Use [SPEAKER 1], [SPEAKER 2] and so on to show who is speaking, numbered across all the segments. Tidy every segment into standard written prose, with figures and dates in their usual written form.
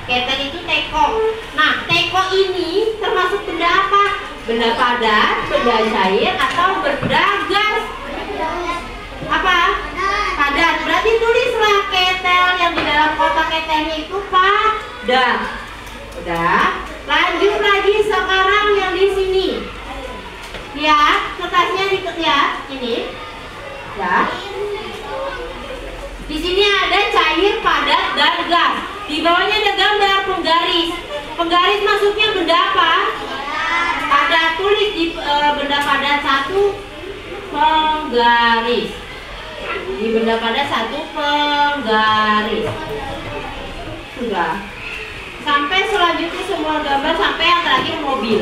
[SPEAKER 1] Ketel itu teko. Nah, teko ini termasuk benda apa? Benda padat, benda cair, atau benda gas? Apa? Padat. Berarti tulislah ketel yang di dalam kotak ketelnya itu padat. Udah. Lanjut lagi sekarang yang di sini. Lihat, kertasnya lihat ini. Ya. Di sini ada cair, padat, dan gas. Di bawahnya ada gambar penggaris. Penggaris maksudnya benda apa? Padat. Tulis di benda padat satu penggaris. Di benda padat satu penggaris. Sudah. Sampai selanjutnya semua gambar sampai yang terakhir mobil.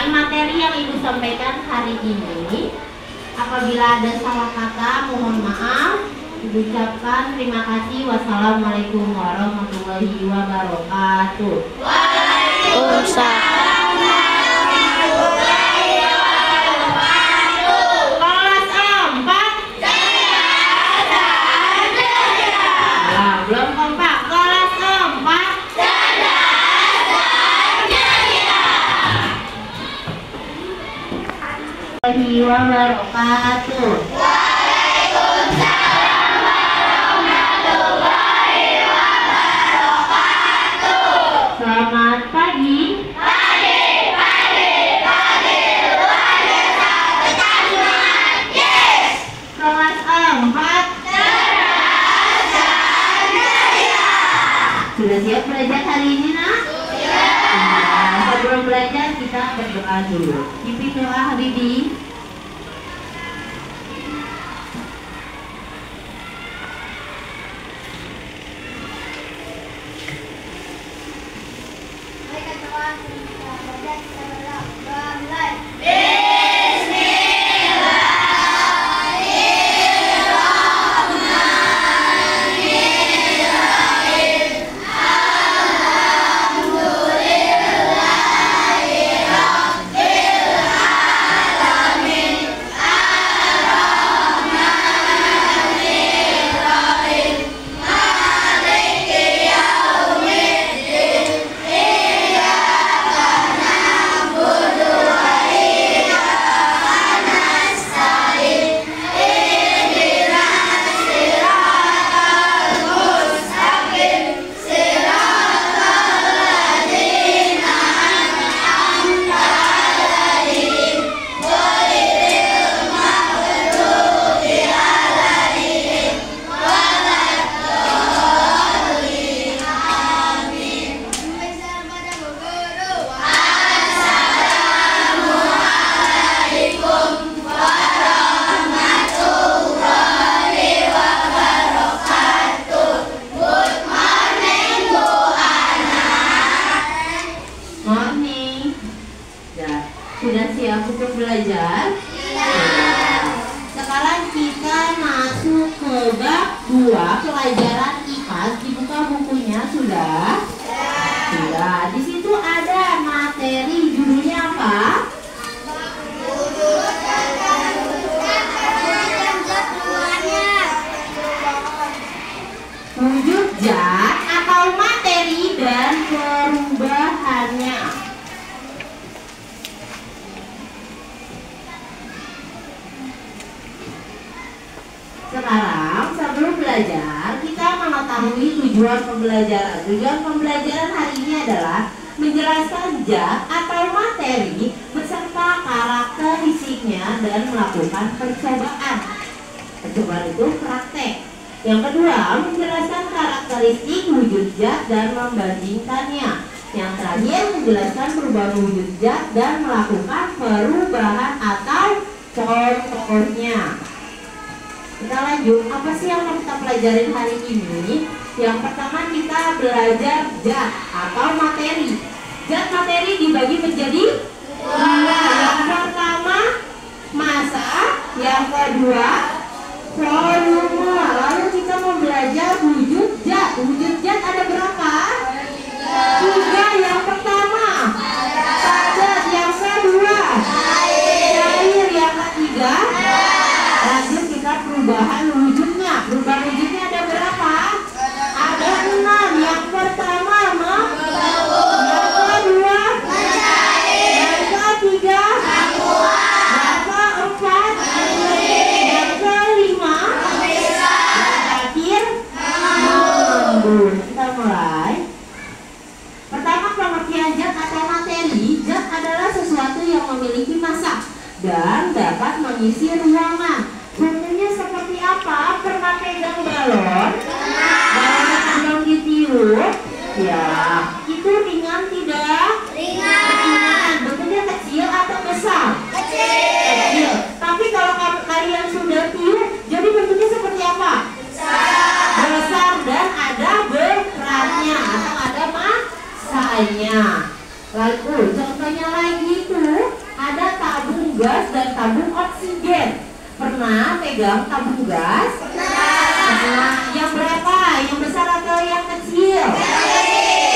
[SPEAKER 1] Materi yang Ibu sampaikan hari ini, apabila ada salah kata mohon maaf. Ibu ucapkan terima kasih. Wassalamualaikum warahmatullahi wabarakatuh.
[SPEAKER 2] Waalaikumsalam.
[SPEAKER 1] Kelas 4. Nah, belum kompak. Kelas 4. Wabarakatuh.
[SPEAKER 2] Waalaikumsalam warahmatullahi wabarakatuh.
[SPEAKER 1] Selamat pagi.
[SPEAKER 2] Pagi luar biasa tetap semangat. Yes.
[SPEAKER 1] Kelas 4. Sudah siap belajar hari ini, nak? Sudah. Sebelum belajar kita berdoa dulu. Pimpin doa Habibi. Sudah siap untuk belajar? Sudah. Sekarang kita masuk ke bab 2 pelajaran IPA. Dibuka bukunya sudah? Sudah. Di situ ada materi, judulnya apa? Wujud zat atau materi dan perubahannya. Sekarang sebelum belajar kita mengetahui tujuan pembelajaran. Tujuan pembelajaran hari ini adalah menjelaskan zat atau materi beserta karakteristiknya dan melakukan percobaan. Percobaan itu praktek. Yang kedua, menjelaskan karakteristik wujud zat dan membandingkannya. Yang terakhir, menjelaskan perubahan wujud zat dan melakukan perubahan atau contohnya. Kita lanjut, apa sih yang kita pelajarin hari ini? Yang pertama kita belajar zat atau materi. Zat materi dibagi menjadi dua. Yang pertama massa, yang kedua volume. Lalu kita mau belajar wujud zat. Wujud zat ada berapa? 3. Yang pertama padat, yang kedua cair, yang ketiga. Lanjut kita perubahan wujudnya. Perubahan wujudnya ada berapa? Ada 6. Yang pertama membaur, yang kedua mencair, yang ketiga yang keempat yang kelima yang terakhir mengembun. Kita mulai. Pertama, pengertian zat atau materi. Zat adalah sesuatu yang memiliki massa dan dapat mengisi ruangan. Bentuknya seperti apa? Pernah pegang balon? Balonnya belum ditiup? Ya, itu ringan tidak? Ringan. Bentuknya kecil atau besar? Kecil. Tapi kalau kalian sudah tiup, jadi bentuknya seperti apa? Besar dan ada beratnya atau ada massanya. Lalu contohnya lagi tuh ada tabung gas dan tabung oksigen. Pernah pegang tabung gas? Pernah. Yang berapa? Yang besar atau yang kecil?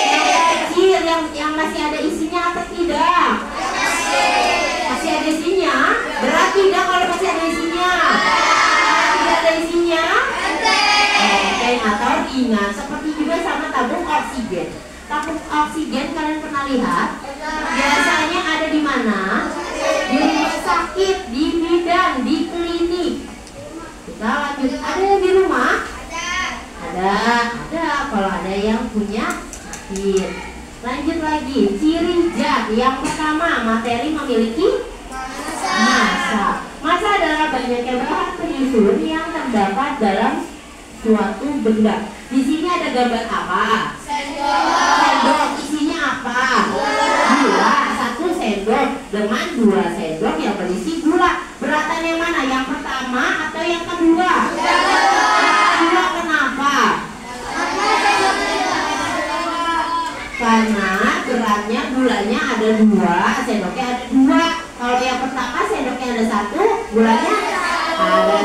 [SPEAKER 1] Yang kecil, yang masih ada isinya atau tidak? Masih ada isinya? Berat tidak kalau masih ada isinya? Tidak ada isinya? Enteng atau ringan. Seperti juga sama tabung oksigen. Tabung oksigen kalian pernah lihat? Biasanya ada di mana? Di rumah sakit, di bidan, di klinik. Kita lanjut. Ada yang di rumah? Ada. Kalau ada yang punya sakit. Lanjut lagi. Ciri zat. Yang pertama, materi memiliki massa. Massa adalah banyaknya bahan penyusun yang terdapat dalam suatu benda. Di sini ada gambar apa? Sendok. Isinya apa? Gula. 1 sendok dengan 2 sendok yang berisi gula. Beratan yang mana? Yang pertama atau yang kedua? Gula. Kenapa? Karena beratnya gulanya ada 2, sendoknya ada 2. Kalau yang pertama sendoknya ada 1, gulanya ada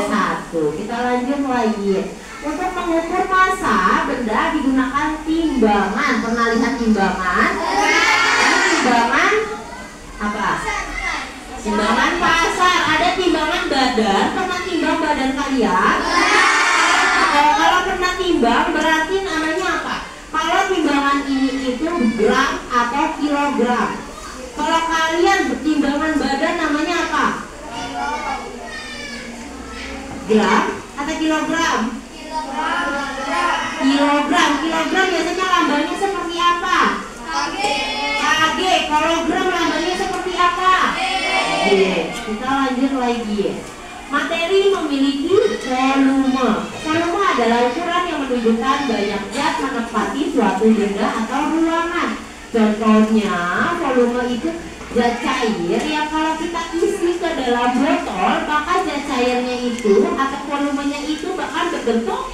[SPEAKER 1] 1. Kita lanjut lagi. Untuk mengukur massa benda digunakan timbangan. Pernah lihat timbangan? Timbangan apa? Timbangan pasar. Ada timbangan badan. Pernah timbang badan kalian? Kalau pernah timbang berarti namanya apa? Kalau timbangan ini itu gram atau kilogram. Kalau kalian timbangan badan namanya apa? Gram atau kilogram? Kilogram. Kilogram biasanya lambangnya seperti apa? KG. Kalau gram lambangnya seperti apa? G. Kita lanjut lagi. Materi memiliki volume. Volume adalah ukuran yang menunjukkan banyak zat menempati suatu benda atau ruangan. Contohnya, volume itu zat cair yang kalau kita isi ke dalam botol, maka zat cairnya itu atau volumenya itu bakal berbentuk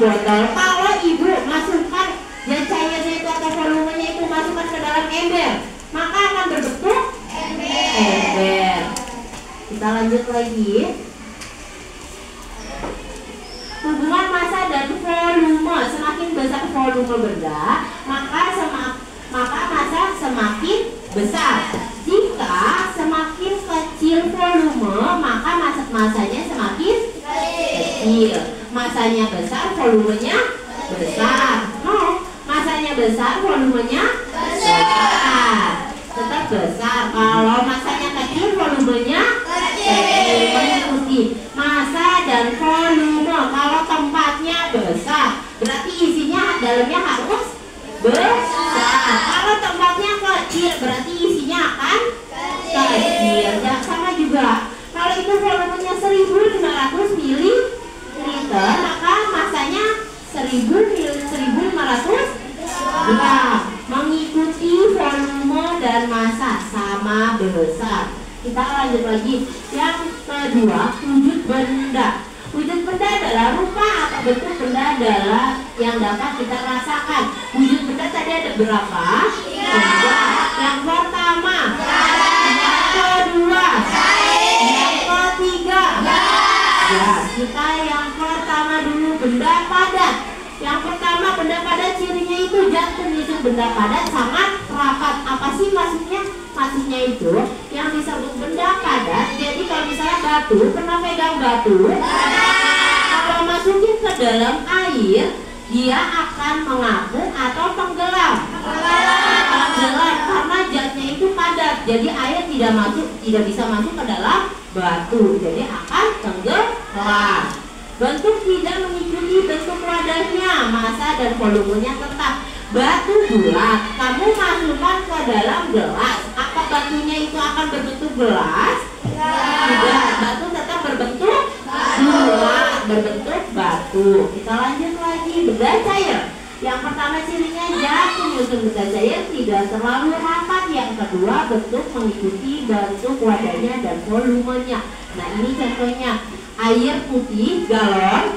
[SPEAKER 1] botol. Kalau ibu masukkan zat cairnya itu atau volumenya itu masukkan ke dalam ember, maka akan berbentuk ember. Kita lanjut lagi. Hubungan massa dan volume. Semakin besar volume benda, maka massa semakin besar. Jika semakin kecil volume, maka massanya semakin kecil. Massanya besar, volumenya besar. Massanya besar, volumenya besar. Tetap besar. Kalau massanya kecil, volumenya kecil. Mengikuti massa dan volume. Kalau tempatnya besar, berarti isinya dalamnya harus besar. Kalau tempatnya kecil, berarti isinya akan kecil. Ya, sama juga. Kalau itu volumenya 1500 ml, maka massanya 1500 gram. Mengikuti volume dan massa. sama besar. Kita lanjut lagi. Yang kedua, wujud benda. Wujud benda adalah rupa atau bentuk benda adalah yang dapat kita rasakan. Wujud benda tadi ada berapa? Tiga. Yang pertama, yang kedua, yang ketiga. Ya, kita yang pertama dulu, benda padat. Yang pertama, benda padat cirinya itu jantung. Itu benda padat sangat rapat. Apa sih maksudnya? Maksudnya itu yang disebut benda padat. Jadi kalau misalnya batu, pernah pegang batu, kalau masukin ke dalam air, dia akan mengapung atau tenggelam. Tenggelam karena zatnya itu padat. Jadi air tidak bisa masuk ke dalam batu. Jadi akan tenggelam. Bentuk tidak mengikuti bentuk wadahnya, massa dan volumenya tetap. Batu bulat, kamu masukkan ke dalam gelas, apa batunya itu akan berbentuk gelas? Tidak, batu tetap berbentuk bulat, berbentuk batu. Kita lanjut lagi, benda cair. Yang pertama cirinya jatuh, nyusun benda cair tidak terlalu rapat. Yang kedua, bentuk mengikuti bentuk wadahnya dan volumenya. Nah, ini contohnya. Air putih galon,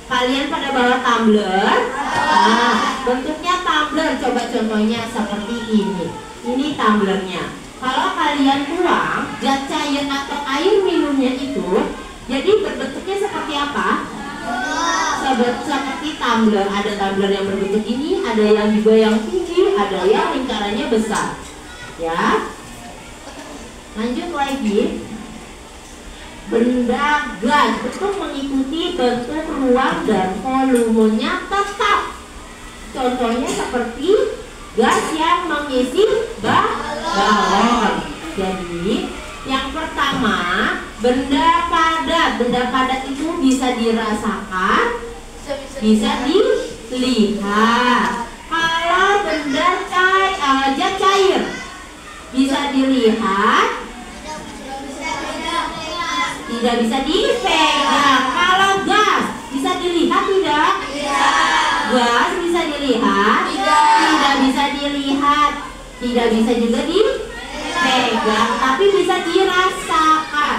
[SPEAKER 1] kalian pada bawa tumbler. Nah, bentuknya tumbler, coba contohnya seperti ini. Ini tumblernya. Kalau kalian tuang zat cair atau air minumnya itu, jadi berbentuknya seperti apa? Seperti tumbler. Ada tumbler yang berbentuk ini, ada yang juga yang tinggi, ada yang lingkarannya besar. Ya. Lanjut lagi. Benda gas, bentuk mengikuti bentuk ruang dan volumenya tetap. Contohnya seperti gas yang mengisi balon. Jadi yang pertama, benda padat. Benda padat itu bisa dirasakan, bisa dilihat. Kalau benda zat cair bisa dilihat, tidak bisa dipegang. Kalau gas bisa dilihat tidak? Gas bisa dilihat? Tidak bisa dilihat. Tidak bisa juga dipegang, tapi bisa dirasakan.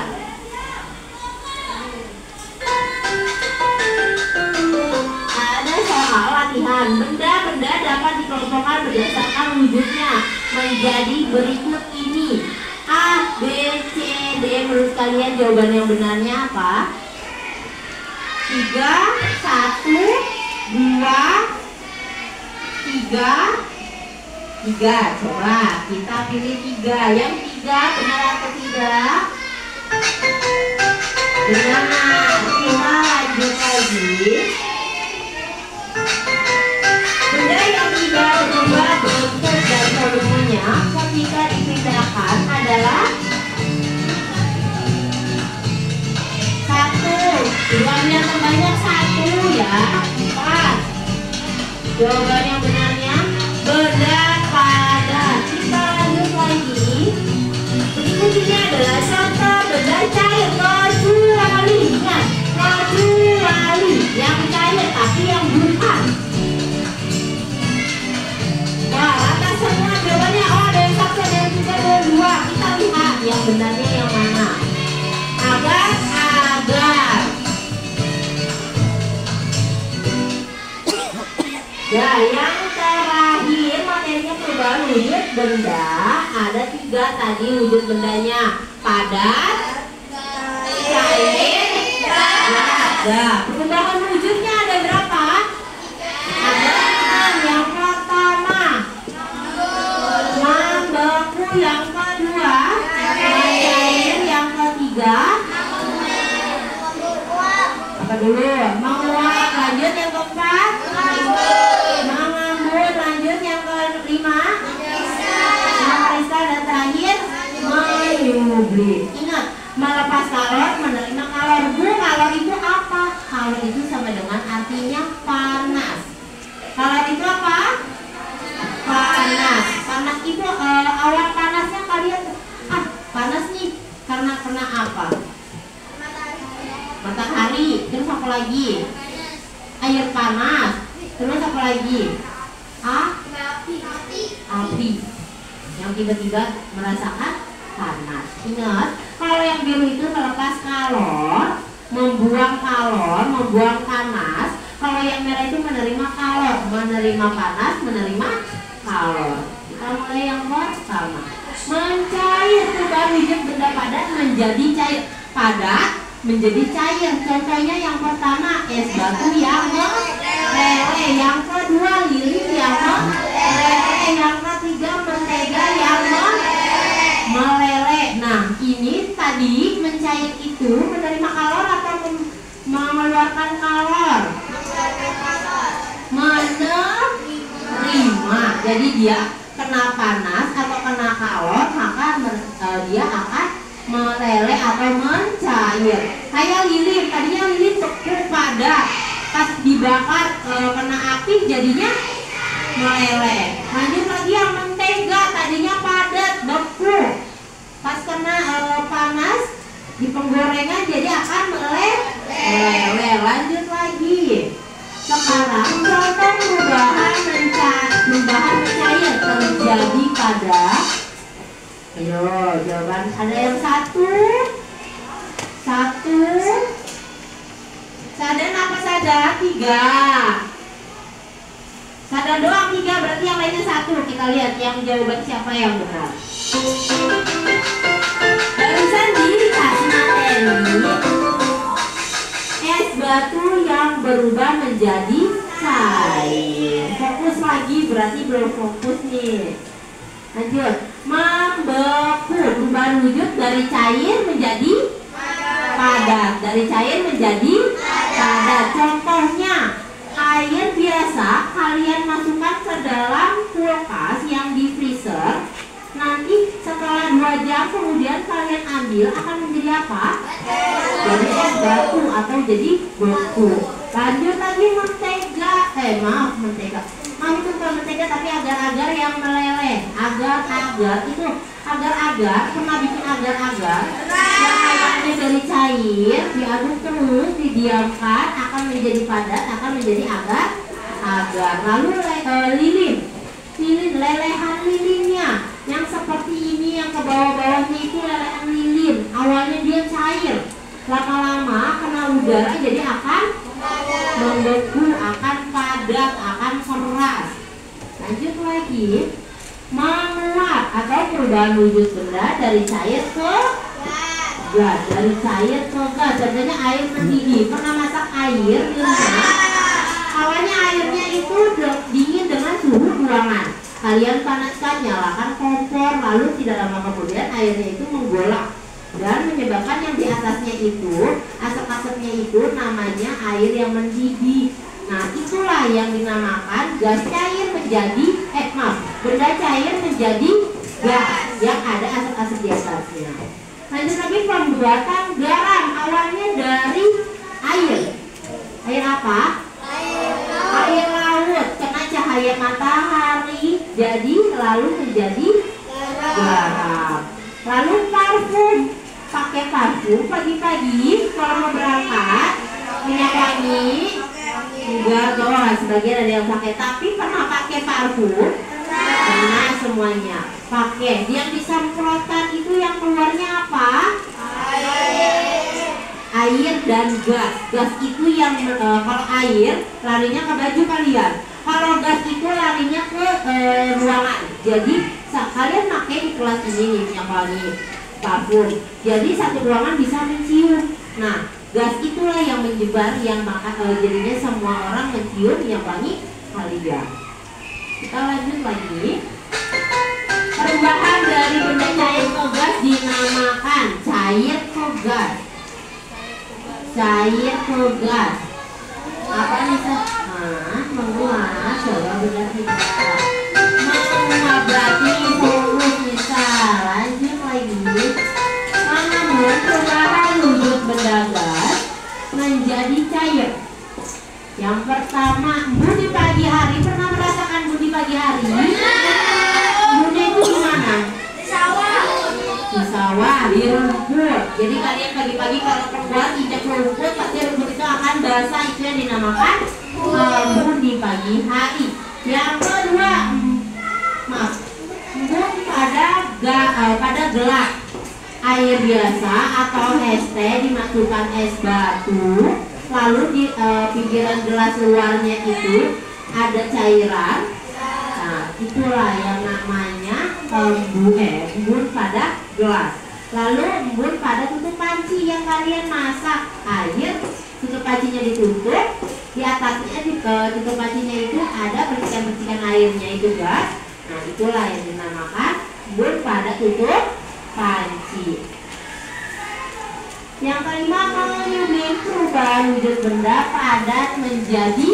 [SPEAKER 1] Ada soal latihan. Benda-benda dapat dikelompokkan berdasarkan wujudnya menjadi berikut ini. A, B, C, D. Menurut kalian jawaban yang benarnya apa? 3, 1, 2, 3. Coba kita pilih 3. Yang 3 benar atau tidak? Benar. Kita lanjut lagi. Benda yang tidak berubah bentuk dan volumenya ketika dipindahkan adalah 1. Jawaban yang terbanyak 1 ya. 4. Jawaban yang benarnya benda padat. Kita lanjut lagi. Berikut ini adalah contoh benda cair kecuali yang cair tapi yang bukan. Wah, atas semua jawabannya. Oh, ada yang 1, ada yang 3, ada yang 2. Kita lihat yang benarnya yang mana. Agar. Ya, yang terakhir materinya perubahan wujud benda. Ada 3 tadi wujud bendanya. Padat, cair, ada. Perubahan wujudnya ada berapa? Ada 6. Yang pertama membeku, yang kedua cair, yang ketiga apa dulu? Menguap. Lanjut yang keempat mengembun. Lanjut yang kelima mengkristal, dan terakhir menyublim. Ingat, melepas kalor, menerima kalor. Kalor itu apa? Kalor itu sama dengan artinya panas. Kalor itu apa? Panas. Panas itu awal panasnya kalian panas nih karena apa? Matahari. Terus apa lagi? Air panas. Terus apa lagi? Api. Yang tiba-tiba merasakan panas. Ingat, kalau yang biru itu melepas kalor, membuang kalor, membuang panas. Kalau yang merah itu menerima kalor, menerima panas, menerima kalor. Kita mulai yang pertama. Mencair, perubahan wujud benda padat menjadi cair. Padat menjadi cair. Contohnya yang pertama es batu yang meleleh, yang kedua lilin yang meleleh, yang ketiga mentega yang meleleh. Nah, ini tadi mencair itu menerima kalor atau mengeluarkan kalor? Menerima. Jadi dia kena panas atau kena kalor, maka dia akan meleleh atau mencair. Kayak lilin, tadinya lilin beku padat, pas dibakar kena api jadinya meleleh. Lanjut lagi yang mentega, tadinya padat beku, pas kena panas di penggorengan jadi akan meleleh. Lanjut lagi. Sekarang contoh perubahan mencair terjadi pada, ayo jawaban ada yang satu. Sadar apa sadar? 3. Sadar doang 3, berarti yang lainnya 1. Kita lihat yang jawaban siapa yang benar. Barusan dikasih materi es batu yang berubah menjadi cair. Fokus lagi, berarti belum fokus nih. Lanjut. Membeku, perubahan wujud dari cair menjadi padat. Dari cair menjadi padat. Contohnya, air biasa kalian masukkan ke dalam kulkas yang di freezer. Nanti setelah 2 jam kemudian kalian ambil akan menjadi apa? Jadi es batu atau jadi beku. Lanjut lagi mentega. Mentega. Itu bukan mentega tapi agar-agar yang meleleh. Agar-agar itu agar-agar, pernah bikin agar-agar yang awalnya dari cair diaduk terus, didiamkan akan menjadi padat, akan menjadi agar-agar. Lalu lilin, lelehan lilinnya yang seperti ini, yang ke bawah-bawahnya itu lelehan lilin. Awalnya dia cair, lama-lama kena udara jadi akan membeku, akan padat, akan keras. Lanjut lagi. Menguap atau perubahan wujud benda dari cair ke gas. Dari cair ke gas. Contohnya air mendidih. Pernah masak air di rumah? Awalnya airnya itu dingin dengan suhu ruangan. Kalian panaskan, nyalakan kompor, lalu tidak lama kemudian airnya itu menggolak dan menyebabkan yang di atasnya itu, asap-asapnya itu namanya air yang mendidih. Nah, itulah yang dinamakan gas cair menjadi benda cair menjadi gas yang ada asap-asap di atasnya. Lanjut lagi, pembuatan garam awalnya dari air. Air apa? Air laut. Kena cahaya matahari jadi lalu menjadi garam. Lalu parfum. Pakai parfum pagi-pagi kalau mau berangkat, minyak wangi. Enggak, doang sebagian ada yang pakai, tapi pernah pakai parfum? Pernah semuanya. Pakai. Yang disemprotkan itu yang keluarnya apa? Air dan gas. Gas itu yang kalau air larinya ke baju kalian. Kalau gas itu larinya ke ruangan. Jadi kalian pakai di kelas ini nih minyak wangi, parfum. Jadi satu ruangan bisa mencium. Nah, gas itulah yang menyebar, yang jadinya semua orang mencium minyak wangi kalian. Kita lanjut lagi. Perubahan dari benda cair ke gas dinamakan cair ke gas. Cair ke gas. Apa nih? Menguap. Coba benar tidak. Menguap berarti fokus misal. Lanjut lagi. Namun perubahan wujud benda gas menjadi cair. Yang pertama, embun di pagi hari. Pernah merasakan embun di pagi hari? Embunnya itu di mana? Di sawah. Di sawah, di rumput. Jadi kalian pagi-pagi kalau keluar injak rumput, pasti rumput itu akan basah. Itu yang dinamakan embun di pagi hari. Yang kedua, embun pada gelas air biasa atau es teh dimasukkan es batu, lalu di pinggiran gelas luarnya itu ada cairan. Nah, itulah yang namanya embun pada gelas. Lalu embun pada tutup panci yang kalian masak air, tutup pancinya ditutup, di atasnya di tutup pancinya itu ada percikan-percikan airnya itu gas. Nah, itulah yang dinamakan embun pada tutup panci. Yang kelima, menyublim perubahan wujud benda padat menjadi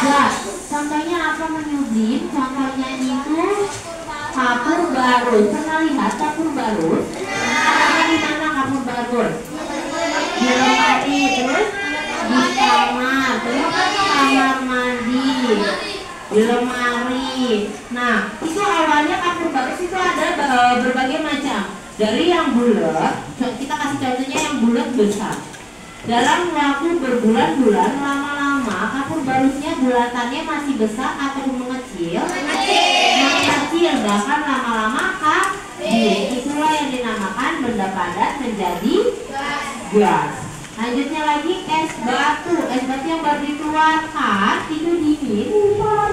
[SPEAKER 1] gas. Contohnya apa menyublim? Contohnya itu kapur barus. Pernah lihat kapur barus? Ada di mana kapur barus? Di lemari, terus di kamar, terus kamar mandi, di lemari. Nah, itu awalnya kapur barus itu ada berbagai macam. Dari yang bulat, kita kasih contohnya yang bulat besar. Dalam waktu berbulan-bulan, lama-lama kapur barusnya bulatannya masih besar atau mengecil? Mengecil, bahkan lama-lama kecil. Itulah yang dinamakan benda padat menjadi gas. Lanjutnya lagi es batu. Es batu yang baru dikeluarkan itu dingin.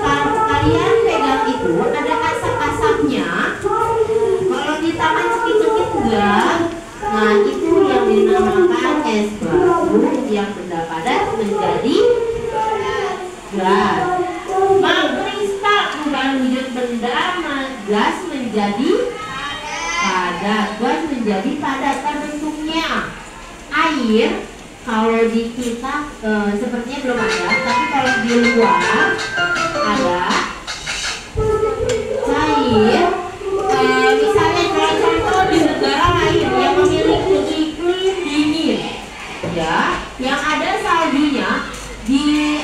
[SPEAKER 1] Kalau kalian pegang itu ada asap-asapnya. Kalau di tangan cekik-cekik enggak. Nah, itu yang dinamakan es batu yang benda padat menjadi gas. Mengkristal perubahan wujud benda gas menjadi padat. Gas menjadi padat kan bentuknya. Air kalau di kita sepertinya belum ada, tapi kalau di luar ada cair. Misalnya kalau contoh di negara lain yang memiliki iklim dingin, ya, yang ada saljunya di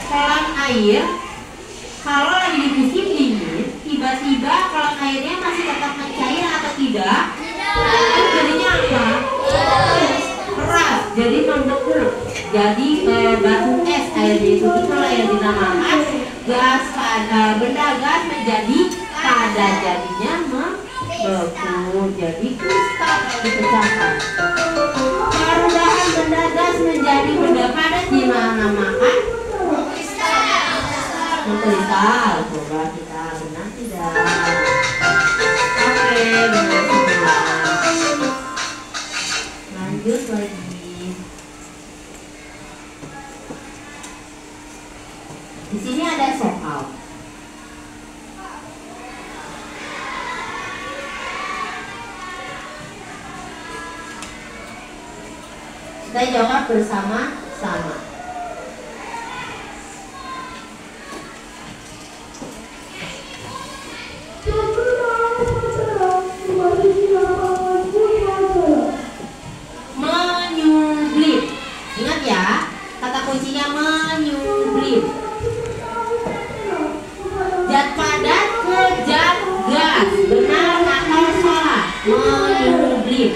[SPEAKER 1] kolam air, kalau lagi di musim dingin, tiba-tiba kolam airnya masih tetap mencair atau tidak? Jadinya apa? Keras, jadi membeku. Jadi batu es airnya itu, itulah yang dinamakan gas benda gas menjadi padat, jadinya membeku, jadi kristal dipecahkan. Perubahan benda gas menjadi benda padat dinamakan mengkristal. Coba kita benar tidak? Oke, benar semua. Lanjut lagi. Di sini ada soal. Kita jawab bersama-sama. Menyublim. Ingat ya, kata kuncinya menyublim. Zat padat ke zat gas, benar atau salah? Menyublim.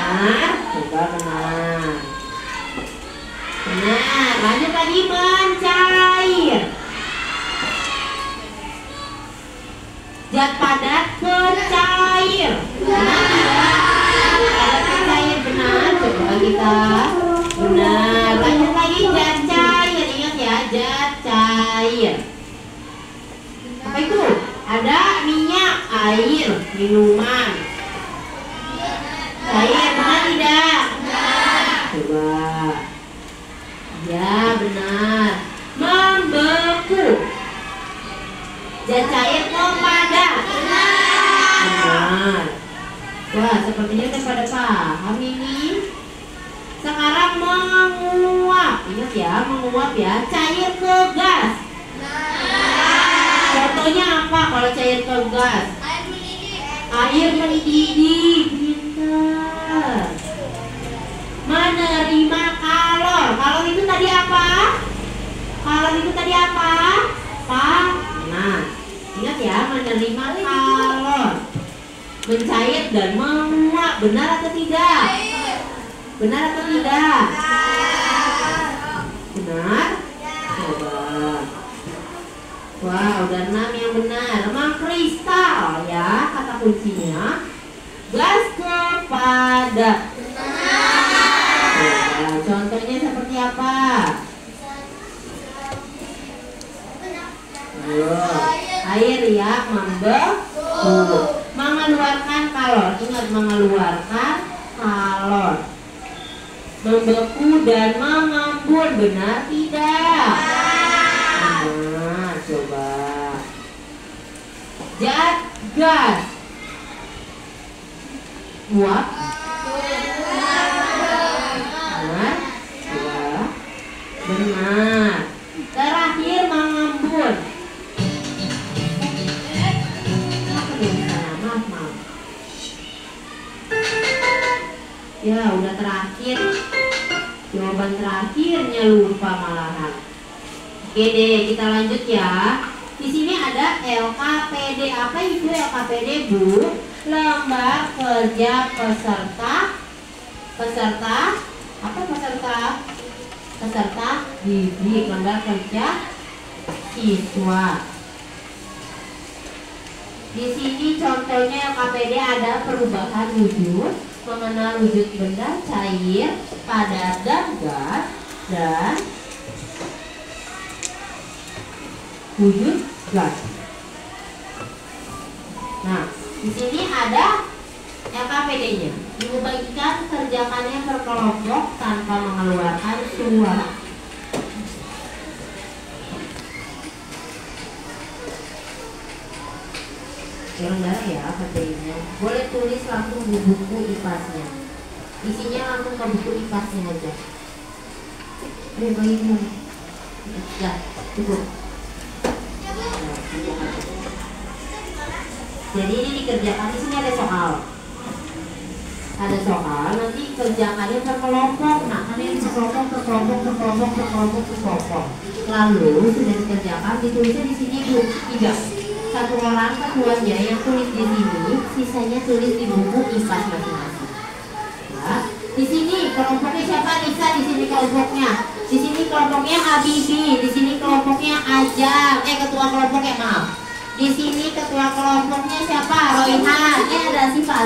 [SPEAKER 1] Benar, coba benar. Benar, lanjut lagi mencair. Zat padat ke cair. Benar tidak? Padat ke cair, benar. Coba kita. Benar, lanjut lagi zat cair. Ingat ya, zat cair. Apa itu? Ada minyak, air, minuman. Cair, benar tidak? Coba. Ya, benar. Membeku. Zat cair ke padat. Benar. Wah, sepertinya udah pada paham ini. Sekarang menguap. Ingat ya, menguap ya. Cair ke gas. Contohnya apa kalau cair ke gas? Air mendidih. Pintar. Menerima kalor. Kalor itu tadi apa? Kalor itu tadi apa? Panas. Ingat ya, menerima kalor. Mencair dan menguap. Benar atau tidak? Benar atau tidak? Benar? Coba. Wow, udah 6 yang benar. Mengkristal ya kata kuncinya. Gas kepada. Nah, contohnya seperti apa? Air ya, membeku. Mengeluarkan kalor. Ingat, mengeluarkan kalor. Membeku dan mengembun, benar tidak? Nah, coba. Zat gas. Uap. Benar? Coba. Benar. Terakhir mengembun. Maaf. Ya, udah terakhir. Jawaban terakhirnya lupa malahan. Oke deh, kita lanjut ya. Di sini ada LKPD. Apa itu LKPD, Bu? Lembar kerja peserta. Apa peserta? Peserta didik. Lembar kerja siswa. Di sini contohnya LKPD ada perubahan wujud, mengenal wujud benda cair, padat dan gas, dan wujud gas. Nah, di sini ada LKPD-nya. Dibagikan, kerjakannya per kelompok tanpa mengeluarkan suara. Bareng-bareng ya kerjainnya. Boleh tulis langsung di buku IPAS-nya. Isinya langsung ke buku IPAS-nya aja. Bagi ya, cukup. Jadi ini dikerjakan, di sini ada soal. Ada soal, nanti kerjakannya per kelompok. Nah, kalian bisa kelompok. Lalu sudah dikerjakan, ditulisnya di sini Bu 3. Satu orang ketuanya yang tulis di sini, sisanya tulis di buku IPAS masing-masing. Nah, di sini kelompoknya siapa? Nisa. Di sini kelompoknya. Di sini kelompoknya Habibi. Di sini kelompoknya Ajam. Ketua kelompoknya maaf. Di sini ketua kelompoknya siapa? Roihan. Ada Siva.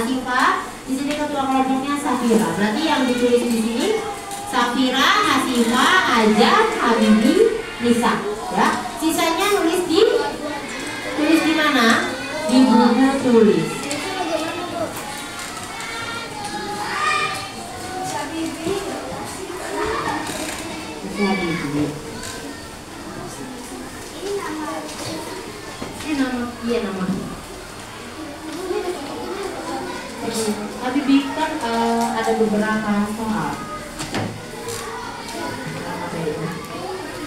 [SPEAKER 1] Di sini ketua kelompoknya Safira. Berarti yang ditulis di sini Safira, Asifa, Ajam, Habibi, Nisa. Ya. Sisanya tulis di mana? Di buku tulis. Nama. Habibi kan ada beberapa soal.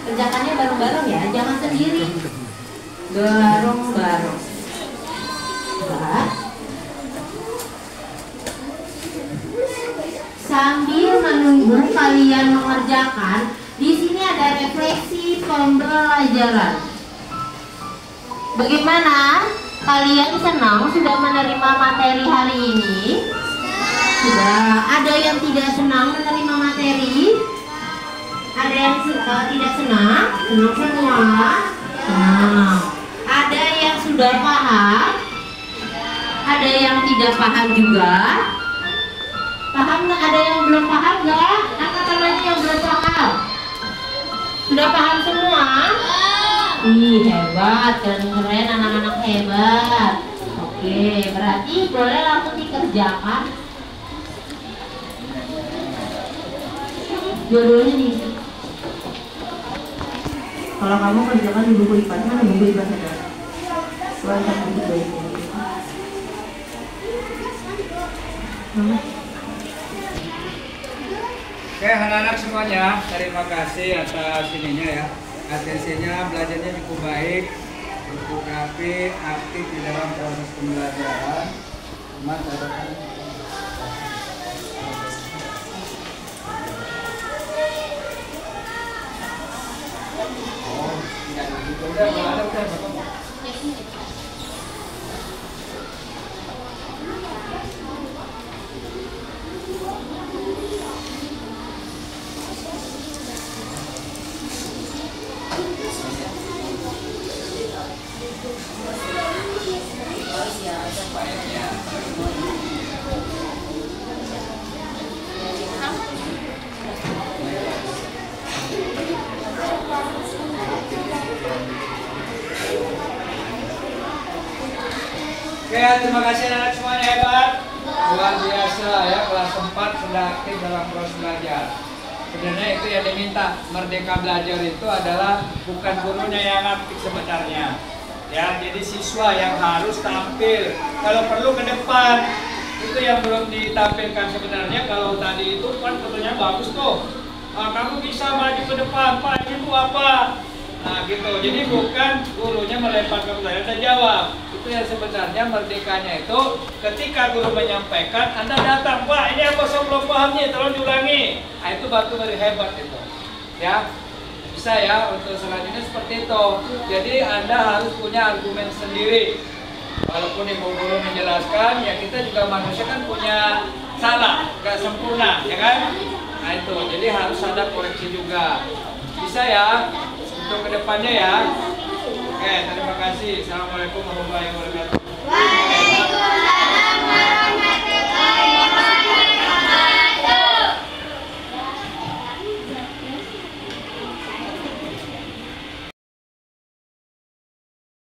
[SPEAKER 1] Kerjakannya bareng-bareng ya, jangan sendiri. Bareng-bareng. Sambil menunggu kalian mengerjakan, di sini ada refleksi pembelajaran. Bagaimana? Kalian senang sudah menerima materi hari ini? Sudah. Ada yang tidak senang menerima materi? Ada yang tidak senang? Senang semua? Nah, ada yang sudah paham? Ada yang tidak paham juga? Paham nggak? Ada yang belum paham nggak? Angkat tangannya yang belum paham. Sudah paham semua? Ih, hebat, keren anak-anak hebat. Oke, berarti boleh langsung dikerjakan. Dua-duanya nih. Kalau kamu kerjakan di buku IPAS, mana buku IPAS ada? Keluarkan buku baiknya.
[SPEAKER 3] Oke, anak-anak semuanya, terima kasih atas ininya ya. Atensinya, belajarnya cukup baik, cukup rapi, aktif di dalam proses pembelajaran. Mas, ada kan? Oh, udah. baiknya. Oke, terima kasih anak semuanya, hebat. Luar biasa ya, kelas 4 sudah aktif dalam proses belajar. Sebenarnya itu yang diminta. Merdeka Belajar itu adalah bukan gurunya yang aktif sebenarnya. Ya, jadi siswa yang harus tampil. Kalau perlu ke depan. Itu yang belum ditampilkan sebenarnya. Kalau tadi itu kan tentunya bagus tuh. Kamu bisa maju ke depan, Pak, ini apa? Nah gitu, jadi bukan gurunya melempar ke pertanyaan dan jawab. Itu yang sebenarnya merdekanya itu ketika guru menyampaikan, Anda datang, Pak ini apa saya belum paham nih, tolong diulangi. Nah itu batu dari hebat itu. Ya, bisa ya untuk selanjutnya seperti itu. Jadi Anda harus punya argumen sendiri. Walaupun ibu guru menjelaskan, ya kita juga manusia kan punya salah, gak sempurna, ya kan? Nah itu, jadi harus ada koreksi juga. Bisa ya? Untuk kedepannya ya. Oke, terima kasih. Assalamualaikum warahmatullahi wabarakatuh.
[SPEAKER 2] Waalaikumsalam.